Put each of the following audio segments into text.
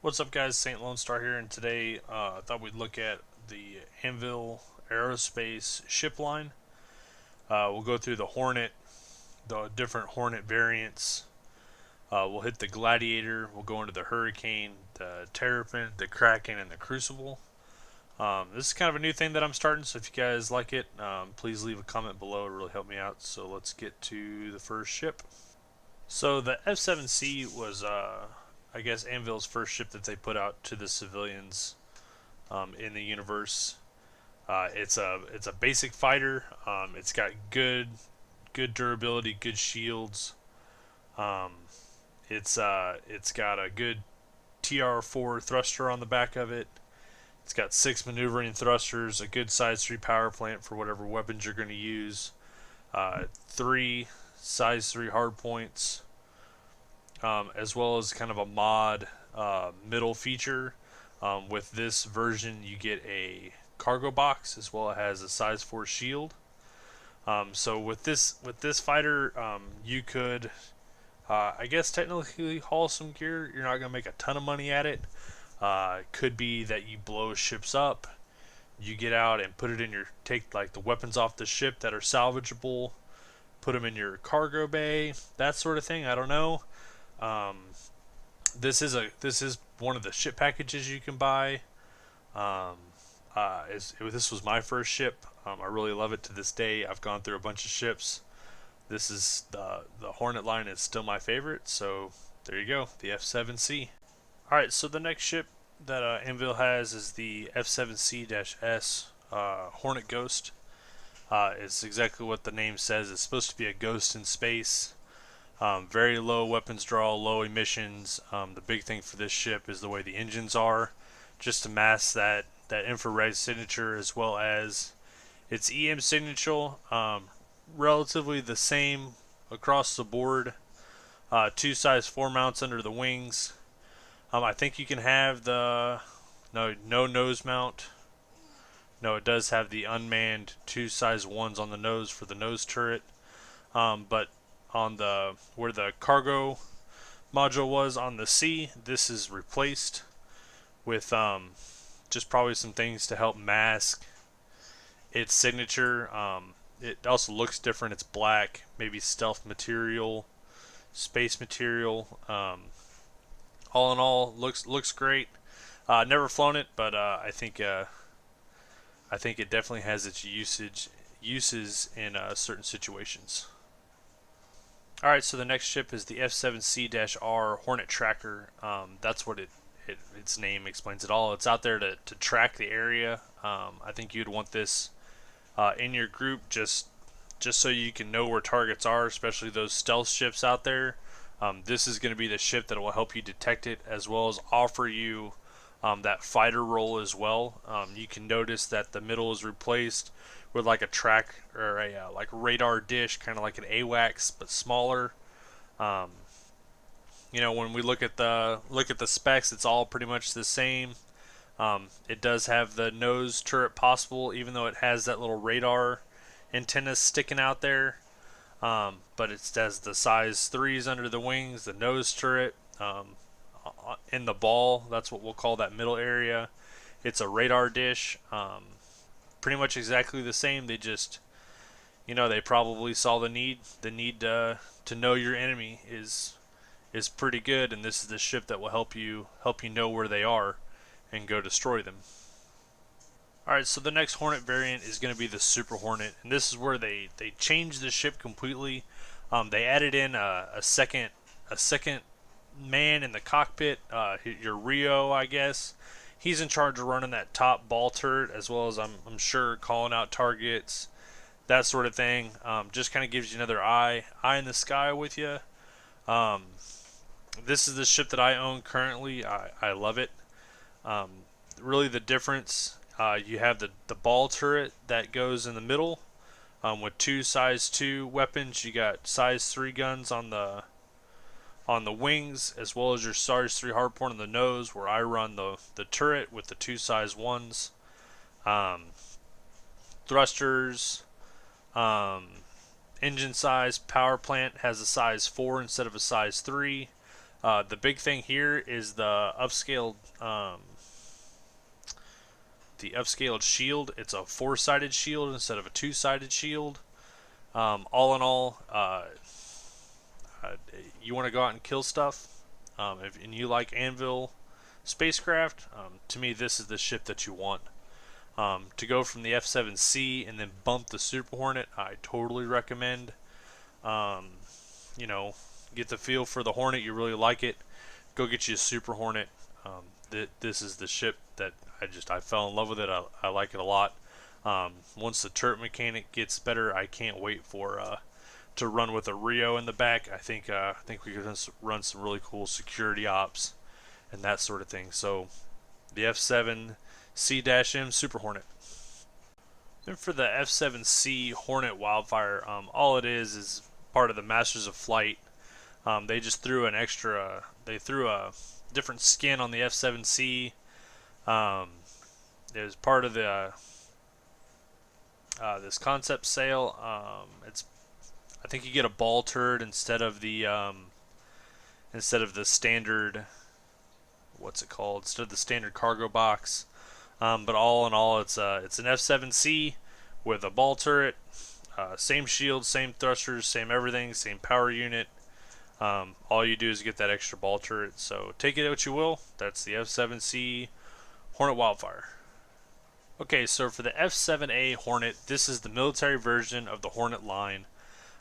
What's up, guys? St. Lone Star here, and today I thought we'd look at the Anvil Aerospace ship line. We'll go through the Hornet, the different Hornet variants. We'll hit the Gladiator. We'll go into the Hurricane, the Terrapin, the Kraken, and the Crucible. This is kind of a new thing that I'm starting, so if you guys like it, please leave a comment below. It really helped me out. So let's get to the first ship. So the F7C was I guess Anvil's first ship that they put out to the civilians in the universe. It's a basic fighter. It's got good durability, good shields. It's got a good TR4 thruster on the back of it. It's got 6 maneuvering thrusters, a good size 3 power plant for whatever weapons you're going to use, 3 size 3 hard points, as well as kind of a mod middle feature. With this version, you get a cargo box as well as a size 4 shield. So with this fighter, you could, I guess, technically haul some gear. You're not gonna make a ton of money at it. Could be that you blow ships up, you get out and put it in your, take like the weapons off the ship that are salvageable, put them in your cargo bay, that sort of thing. I don't know. This is one of the ship packages you can buy. This was my first ship. I really love it to this day. I've gone through a bunch of ships. This is the Hornet line is still my favorite. So there you go, the F7C. All right, so the next ship that Anvil has is the F7C-S Hornet Ghost. It's exactly what the name says. It's supposed to be a ghost in space. Very low weapons draw, low emissions. The big thing for this ship is the way the engines are, just to mask that infrared signature, as well as its EM signature. Relatively the same across the board. 2 size 4 mounts under the wings. I think you can have the no nose mount. No, it does have the unmanned 2 size 1s on the nose for the nose turret. But on the where the cargo module was on the C, this is replaced with just probably some things to help mask its signature. It also looks different. It's black, maybe stealth material, space material. All in all, looks great. Never flown it, but I think it definitely has its uses in certain situations. Alright, so the next ship is the F7C-R Hornet Tracker. That's what its name explains it all. It's out there to track the area. I think you'd want this in your group just so you can know where targets are, especially those stealth ships out there. This is going to be the ship that will help you detect it, as well as offer you that fighter role as well. You can notice that the middle is replaced with like a track or a like radar dish, kind of like an AWACS but smaller. You know, when we look at the specs, it's all pretty much the same. It does have the nose turret possible, even though it has that little radar antenna sticking out there. But it has the size 3s under the wings, the nose turret, in the ball. That's what we'll call that middle area. It's a radar dish. Pretty much exactly the same. They just, you know, they probably saw the need to know your enemy is pretty good, and this is the ship that will help you know where they are and go destroy them. Alright, so the next Hornet variant is going to be the Super Hornet, and this is where they changed the ship completely. They added in a second man in the cockpit, your Rio, I guess. He's in charge of running that top ball turret, as well as I'm sure calling out targets, that sort of thing. Just kind of gives you another eye in the sky with you. This is the ship that I own currently. I love it. Really the difference, you have the ball turret that goes in the middle with 2 size 2 weapons. You got size 3 guns on the wings, as well as your size 3 hardpoint on the nose, where I run the turret with the 2 size 1s. Thrusters, engine size, power plant has a size 4 instead of a size 3. The big thing here is the upscaled shield. It's a 4-sided shield instead of a 2-sided shield. All in all, you want to go out and kill stuff, and you like Anvil spacecraft, to me this is the ship that you want. To go from the F7C and then bump the Super Hornet, I totally recommend. You know, get the feel for the Hornet, you really like it, go get you a Super Hornet. This is the ship that I fell in love with it. I like it a lot. Once the turret mechanic gets better, I can't wait for to run with a Rio in the back. I think we could run some really cool security ops and that sort of thing. So the F7C-M Super Hornet. Then for the F7C Hornet Wildfire, all it is part of the Masters of Flight. They just threw an extra, they threw a different skin on the F7C. It was part of the this concept sale. I think you get a ball turret instead of the standard, what's it called? Instead of the standard cargo box. But all in all, it's an F7C with a ball turret, same shield, same thrusters, same everything, same power unit. All you do is get that extra ball turret. So take it what you will. That's the F7C Hornet Wildfire. Okay, so for the F7A Hornet, this is the military version of the Hornet line.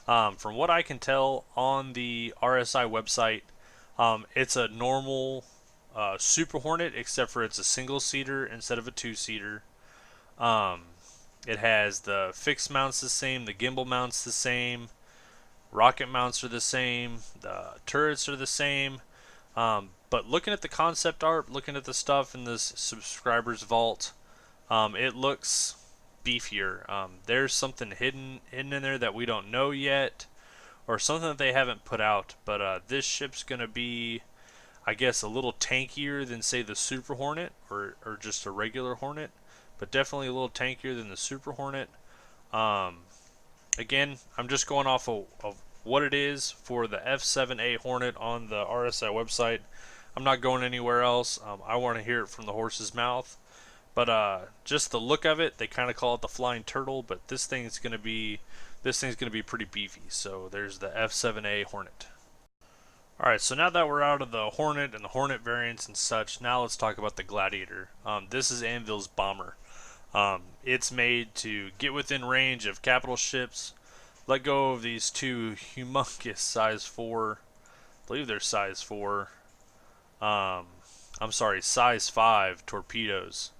From what I can tell on the RSI website, it's a normal Super Hornet, except for it's a single-seater instead of a two-seater. It has the fixed mounts the same, the gimbal mounts the same, rocket mounts are the same, the turrets are the same. But looking at the concept art, looking at the stuff in this subscriber's vault, it looks beefier. There's something hidden in there that we don't know yet, or something that they haven't put out. But this ship's gonna be, I guess, a little tankier than, say, the Super Hornet, or just a regular Hornet, but definitely a little tankier than the Super Hornet. Again, I'm just going off of what it is for the F7A Hornet on the RSI website. I'm not going anywhere else. I want to hear it from the horse's mouth. But just the look of it, they kind of call it the Flying Turtle, but this thing's gonna be pretty beefy. So there's the F7A Hornet. Alright, so now that we're out of the Hornet and the Hornet variants and such, now let's talk about the Gladiator. This is Anvil's bomber. It's made to get within range of capital ships, let go of these two humongous size 4, I believe they're size 4, I'm sorry, size 5 torpedoes.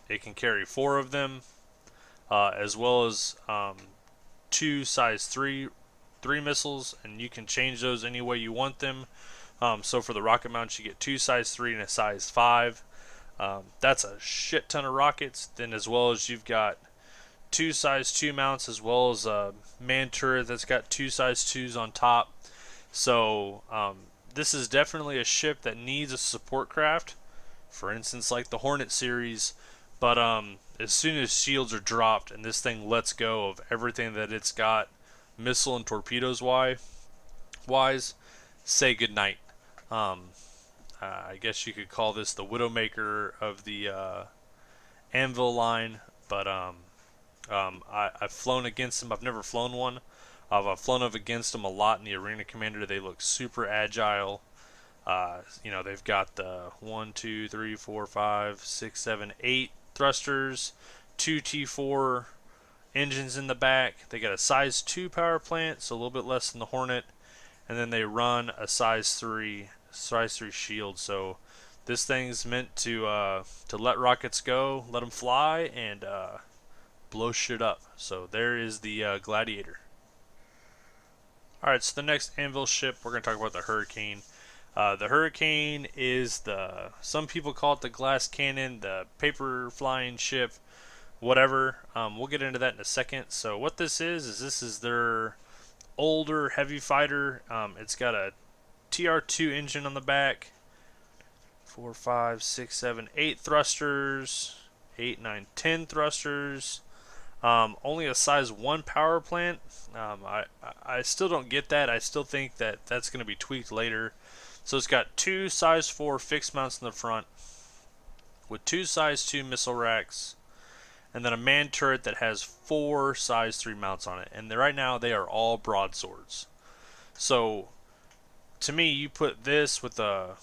It can carry 4 of them, as well as 2 size 3 missiles, and you can change those any way you want them. So for the rocket mounts, you get 2 size 3 and a size 5. That's a shit ton of rockets. Then as well as you've got 2 size 2 mounts, as well as a man turret that's got 2 size 2s on top. So this is definitely a ship that needs a support craft, for instance like the Hornet series. But as soon as shields are dropped and this thing lets go of everything that it's got missile and torpedoes wise, say goodnight. I guess you could call this the Widowmaker of the Anvil line. But I've flown against them. I've never flown one. I've flown up against them a lot in the Arena Commander. They look super agile. You know, they've got the 1, 2, 3, 4, 5, 6, 7, 8 thrusters, 2 T4 engines in the back. They got a size 2 power plant, so a little bit less than the Hornet, and then they run a size 3 shield. So this thing's meant to let rockets go, let them fly, and blow shit up. So there is the Gladiator. Alright, so the next Anvil ship, we're going to talk about the Hurricane. The Hurricane is some people call it the glass cannon, the paper flying ship, whatever. We'll get into that in a second. So what this is their older heavy fighter. It's got a TR2 engine on the back, 4, 5, 6, 7, 8 thrusters, 8, 9, 10 thrusters. Only a size 1 power plant. I still don't get that. I still think that that's going to be tweaked later. So it's got 2 size 4 fixed mounts in the front with 2 size 2 missile racks, and then a man turret that has 4 size 3 mounts on it. And right now they are all broadswords. So to me, you put this with the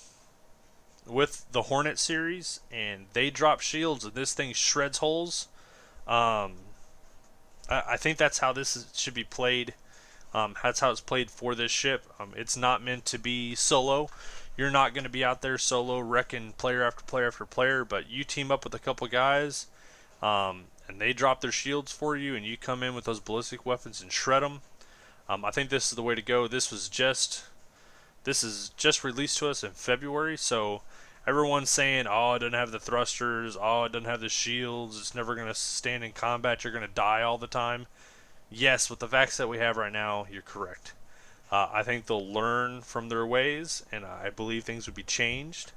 Hornet series, and they drop shields, and this thing shreds holes. I think that's how should be played. That's how it's played for this ship. It's not meant to be solo. You're not going to be out there solo wrecking player after player after player, but you team up with a couple guys, and they drop their shields for you, and you come in with those ballistic weapons and shred them. I think this is the way to go. This is just released to us in February, so everyone's saying, oh, it doesn't have the thrusters, oh, it doesn't have the shields, it's never going to stand in combat, you're going to die all the time. Yes, with the facts that we have right now, you're correct. I think they'll learn from their ways, and I believe things would be changed,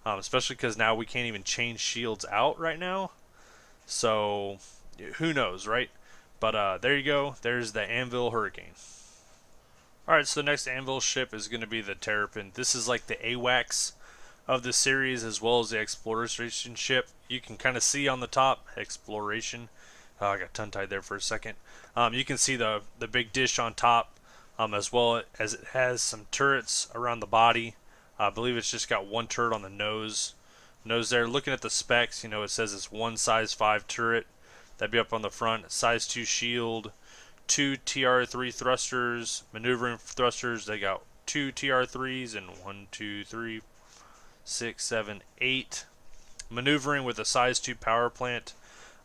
especially because now we can't even change shields out right now. So, who knows, right? But there you go. There's the Anvil Hurricane. Alright, so the next Anvil ship is going to be the Terrapin. This is like the AWACS of the series, as well as the exploration ship. You can kind of see on the top, exploration. Oh, I got tongue-tied there for a second. You can see the big dish on top, as well as it has some turrets around the body. I believe it's just got one turret on the nose there. Looking at the specs, you know, it says it's 1 size 5 turret. That'd be up on the front. Size 2 shield, 2 TR3 thrusters, maneuvering thrusters. They got 2 TR3s and 1, 2, 3, 6, 7, 8. Maneuvering with a size 2 power plant.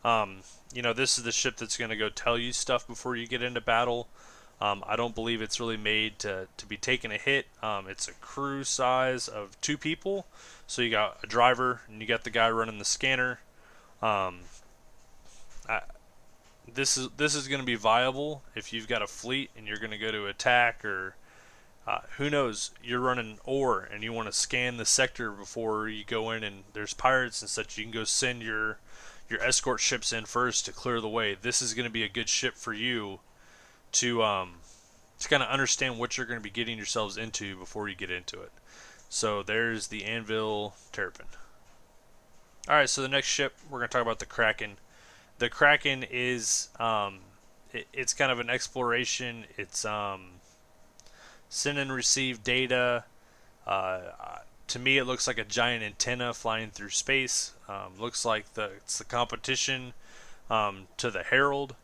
You know, this is the ship that's going to go tell you stuff before you get into battle. I don't believe it's really made to be taking a hit. It's a crew size of 2 people. So you got a driver and you got the guy running the scanner. This is going to be viable if you've got a fleet and you're going to go to attack, or who knows, you're running ore and you want to scan the sector before you go in and there's pirates and such. You can go send your escort ships in first to clear the way. This is going to be a good ship for you to kind of understand what you're going to be getting yourselves into before you get into it. So there's the Anvil Terrapin. Alright, so the next ship, we're going to talk about the Kraken. The Kraken is, it's kind of an exploration. It's send and receive data. To me, it looks like a giant antenna flying through space. Looks like it's the competition to the Herald.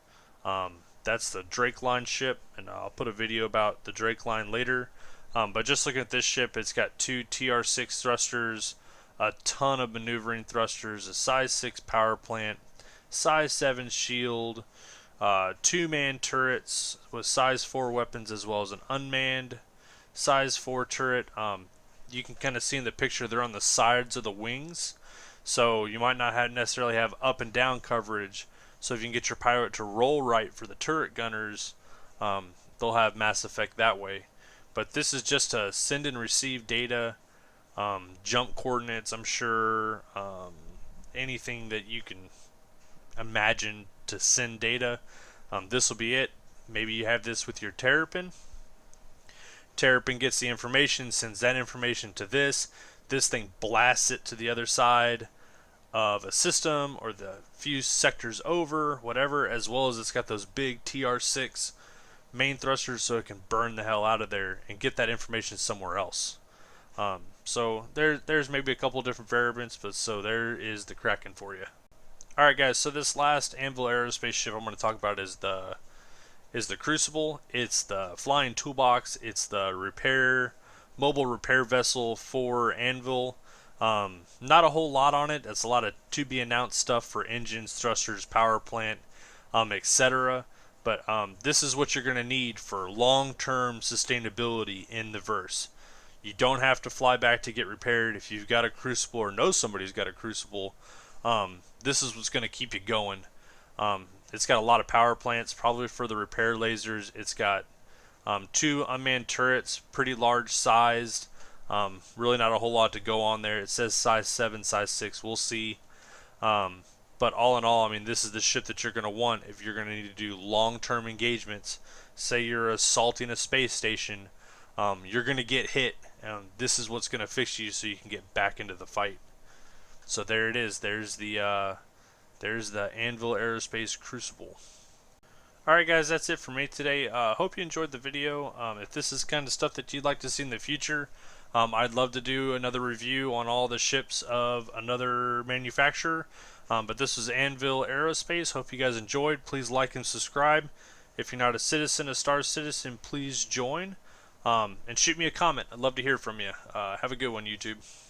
That's the Drake Line ship, and I'll put a video about the Drake Line later. But just looking at this ship, it's got 2 TR6 thrusters, a ton of maneuvering thrusters, a size 6 power plant, size 7 shield, 2-man turrets with size 4 weapons, as well as an unmanned size 4 turret. You can kind of see in the picture they're on the sides of the wings, so you might not necessarily have up and down coverage. So if you can get your pilot to roll right for the turret gunners, they'll have mass effect that way. But this is just to send and receive data, jump coordinates, I'm sure, anything that you can imagine to send data. This will be it. Maybe you have this with your Terrapin. Terrapin gets the information, sends that information to this. This thing blasts it to the other side of a system or the few sectors over, whatever, as well as it's got those big TR6 main thrusters so it can burn the hell out of there and get that information somewhere else. So there's maybe a couple different variants, but so there is the Kraken for you. Alright guys, so this last Anvil Aerospace ship I'm going to talk about is the Crucible. It's the flying toolbox. It's the mobile repair vessel for Anvil. Not a whole lot on it. That's a lot of to be announced stuff for engines, thrusters, power plant, etc. But this is what you're going to need for long-term sustainability in the verse. You don't have to fly back to get repaired. If you've got a Crucible or know somebody's got a Crucible, this is what's going to keep you going. It's got a lot of power plants, probably for the repair lasers. It's got 2 unmanned turrets, pretty large sized. Really not a whole lot to go on there. It says size 7, size 6. We'll see. But all in all, I mean, this is the ship that you're going to want if you're going to need to do long-term engagements. Say you're assaulting a space station, you're going to get hit, and this is what's going to fix you so you can get back into the fight. So there it is. There's the Anvil Aerospace Crucible. Alright guys, that's it for me today. Hope you enjoyed the video. If this is kind of stuff that you'd like to see in the future, I'd love to do another review on all the ships of another manufacturer. But this was Anvil Aerospace. Hope you guys enjoyed. Please like and subscribe. If you're not a citizen, a star citizen, please join. And shoot me a comment. I'd love to hear from you. Have a good one, YouTube.